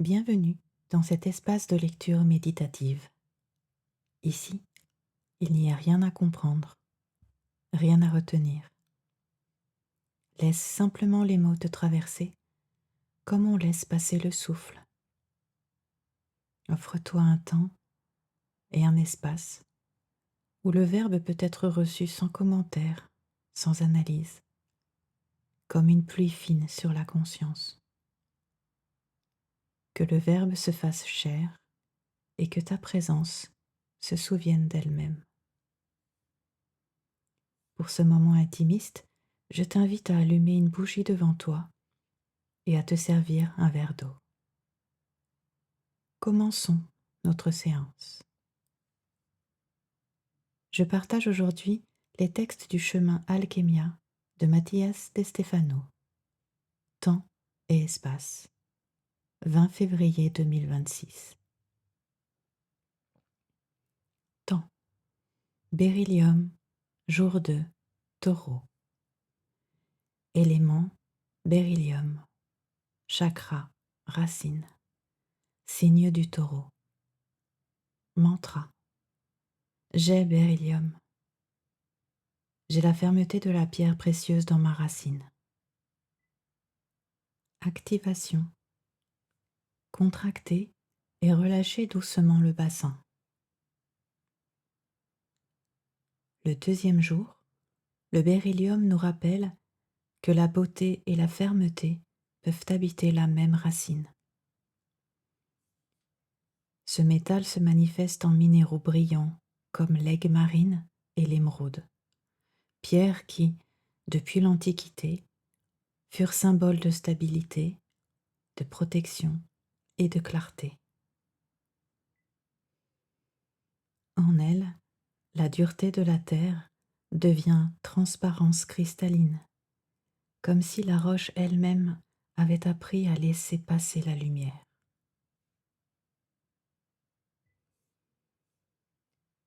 Bienvenue dans cet espace de lecture méditative. Ici, il n'y a rien à comprendre, rien à retenir. Laisse simplement les mots te traverser comme on laisse passer le souffle. Offre-toi un temps et un espace où le verbe peut être reçu sans commentaire, sans analyse, comme une pluie fine sur la conscience. Que le verbe se fasse chair et que ta présence se souvienne d'elle-même. Pour ce moment intimiste, je t'invite à allumer une bougie devant toi et à te servir un verre d'eau. Commençons notre séance. Je partage aujourd'hui les textes du chemin Alchemia de Mathias De Stefano. Temps et espace. 20 février 2026. Temps. Beryllium, jour 2, taureau. Élément, beryllium. Chakra, racine. Signe du taureau. Mantra. J'ai beryllium. J'ai la fermeté de la pierre précieuse dans ma racine. Activation. Contractez et relâchez doucement le bassin. Le deuxième jour, le beryllium nous rappelle que la beauté et la fermeté peuvent habiter la même racine. Ce métal se manifeste en minéraux brillants comme l'aigue marine et l'émeraude, pierres qui, depuis l'Antiquité, furent symboles de stabilité, de protection et de clarté. En elle, la dureté de la terre devient transparence cristalline, comme si la roche elle-même avait appris à laisser passer la lumière.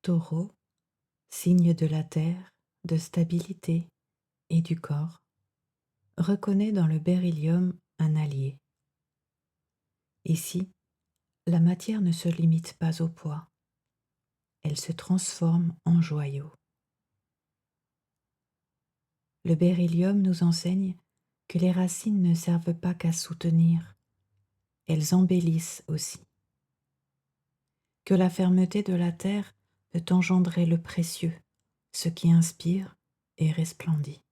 Taureau, signe de la terre, de stabilité et du corps, reconnaît dans le beryllium un allié. Ici, la matière ne se limite pas au poids, elle se transforme en joyau. Le beryllium nous enseigne que les racines ne servent pas qu'à soutenir, elles embellissent aussi. Que la fermeté de la terre peut engendrer le précieux, ce qui inspire et resplendit.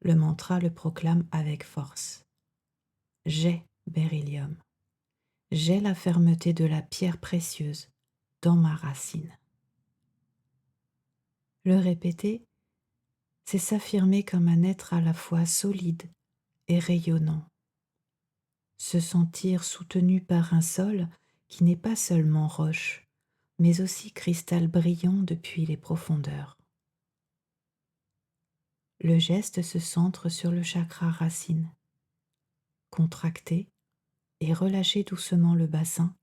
Le mantra le proclame avec force. J'ai beryllium. J'ai la fermeté de la pierre précieuse dans ma racine. Le répéter, c'est s'affirmer comme un être à la fois solide et rayonnant. Se sentir soutenu par un sol qui n'est pas seulement roche, mais aussi cristal brillant depuis les profondeurs. Le geste se centre sur le chakra racine. Contracter et relâcher doucement le bassin,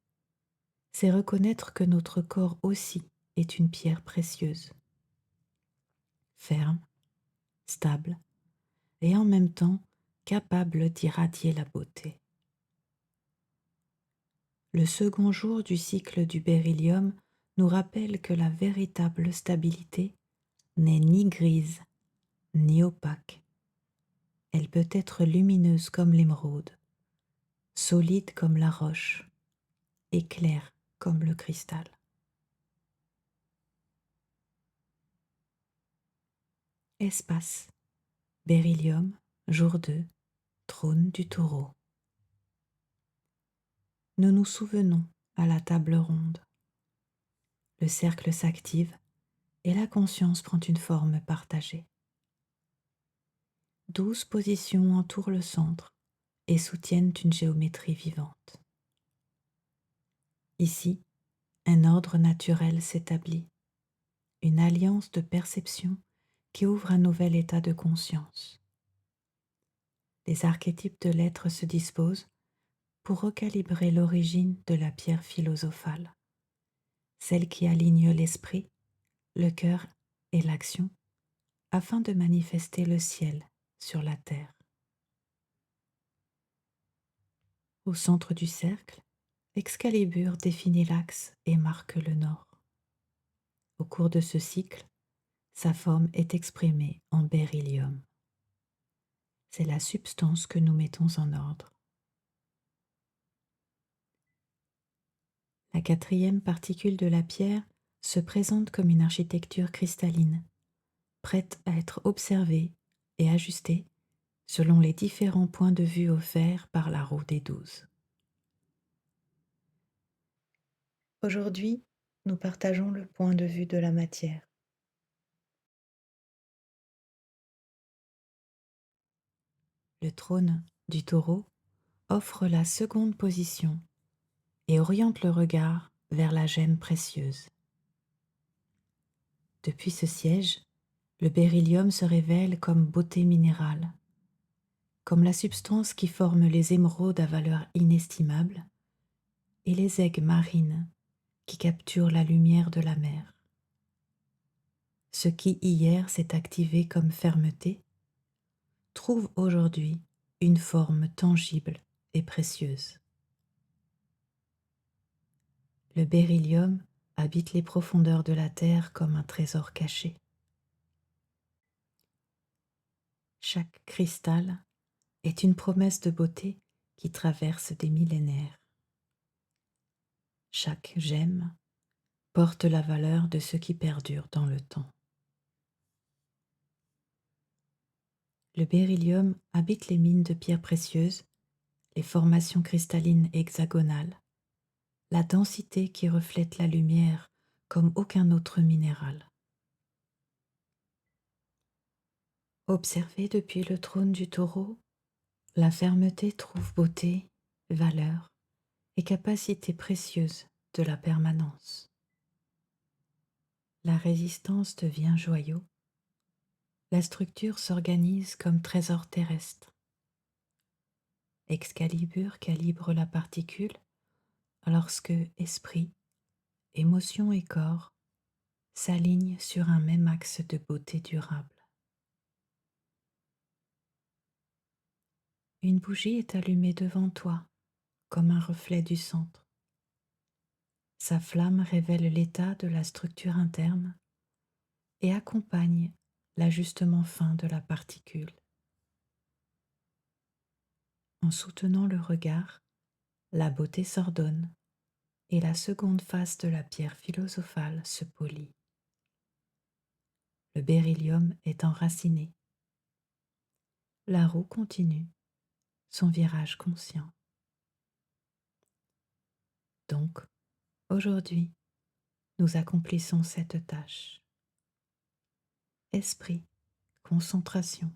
c'est reconnaître que notre corps aussi est une pierre précieuse. Ferme, stable et en même temps capable d'irradier la beauté. Le second jour du cycle du beryllium nous rappelle que la véritable stabilité n'est ni grise ni opaque. Elle peut être lumineuse comme l'émeraude, solide comme la roche et claire comme le cristal. Espace, beryllium, jour 2, trône du taureau. Nous nous souvenons à la table ronde. Le cercle s'active et la conscience prend une forme partagée. 12 positions entourent le centre et soutiennent une géométrie vivante. Ici, un ordre naturel s'établit, une alliance de perception qui ouvre un nouvel état de conscience. Les archétypes de l'être se disposent pour recalibrer l'origine de la pierre philosophale, celle qui aligne l'esprit, le cœur et l'action, afin de manifester le ciel sur la terre. Au centre du cercle, Excalibur définit l'axe et marque le nord. Au cours de ce cycle, sa forme est exprimée en beryllium. C'est la substance que nous mettons en ordre. La quatrième particule de la pierre se présente comme une architecture cristalline, prête à être observée et ajustée selon les différents points de vue offerts par la roue des 12. Aujourd'hui, nous partageons le point de vue de la matière. Le trône du taureau offre la seconde position et oriente le regard vers la gemme précieuse. Depuis ce siège, le beryllium se révèle comme beauté minérale, comme la substance qui forme les émeraudes à valeur inestimable et les aigues marines qui capturent la lumière de la mer. Ce qui hier s'est activé comme fermeté trouve aujourd'hui une forme tangible et précieuse. Le beryllium habite les profondeurs de la terre comme un trésor caché. Chaque cristal est une promesse de beauté qui traverse des millénaires. Chaque gemme porte la valeur de ce qui perdure dans le temps. Le beryllium habite les mines de pierres précieuses, les formations cristallines hexagonales, la densité qui reflète la lumière comme aucun autre minéral. Observé depuis le trône du taureau, la fermeté trouve beauté, valeur et capacité précieuse de la permanence. La résistance devient joyau. La structure s'organise comme trésor terrestre. Excalibur calibre la particule lorsque esprit, émotion et corps s'alignent sur un même axe de beauté durable. Une bougie est allumée devant toi comme un reflet du centre. Sa flamme révèle l'état de la structure interne et accompagne l'ajustement fin de la particule. En soutenant le regard, la beauté s'ordonne et la seconde face de la pierre philosophale se polit. Le beryllium est enraciné. La roue continue son virage conscient. Donc, aujourd'hui, nous accomplissons cette tâche. Esprit, concentration.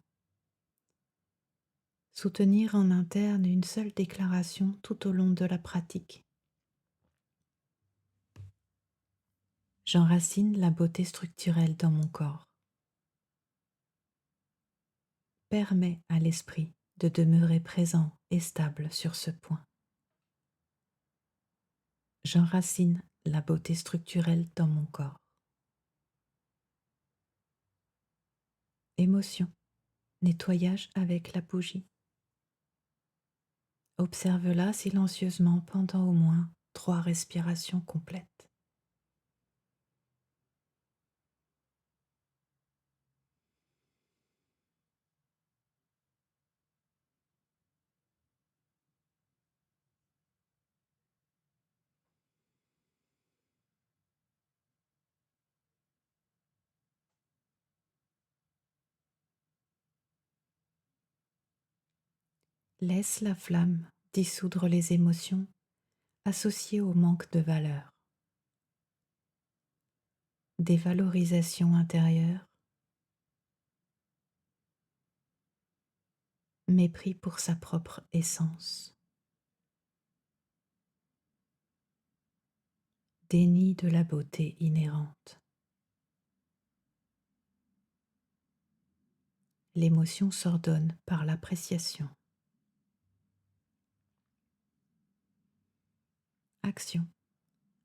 Soutenir en interne une seule déclaration tout au long de la pratique. J'enracine la beauté structurelle dans mon corps. Permets à l'esprit de demeurer présent et stable sur ce point. J'enracine la beauté structurelle dans mon corps. Émotion, nettoyage avec la bougie. Observe-la silencieusement pendant au moins 3 respirations complètes. Laisse la flamme dissoudre les émotions associées au manque de valeur. Dévalorisation intérieure, mépris pour sa propre essence, déni de la beauté inhérente. L'émotion s'ordonne par l'appréciation. Action,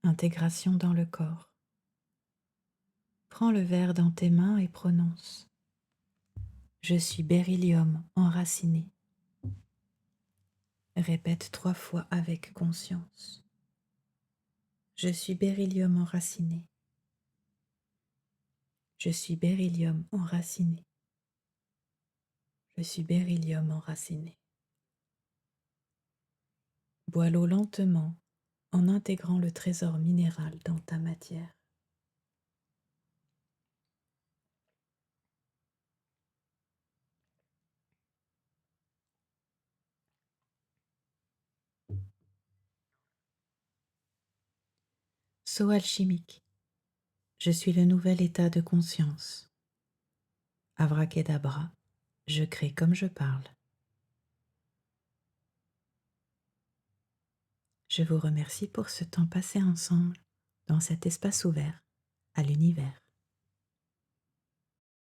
intégration dans le corps. Prends le verre dans tes mains et prononce. Je suis beryllium enraciné. Répète 3 fois avec conscience. Je suis beryllium enraciné. Je suis beryllium enraciné. Je suis beryllium enraciné. Bois l'eau lentement en intégrant le trésor minéral dans ta matière. Saut alchimique. Je suis le nouvel état de conscience. Abracadabra, je crée comme je parle. Je vous remercie pour ce temps passé ensemble dans cet espace ouvert à l'univers.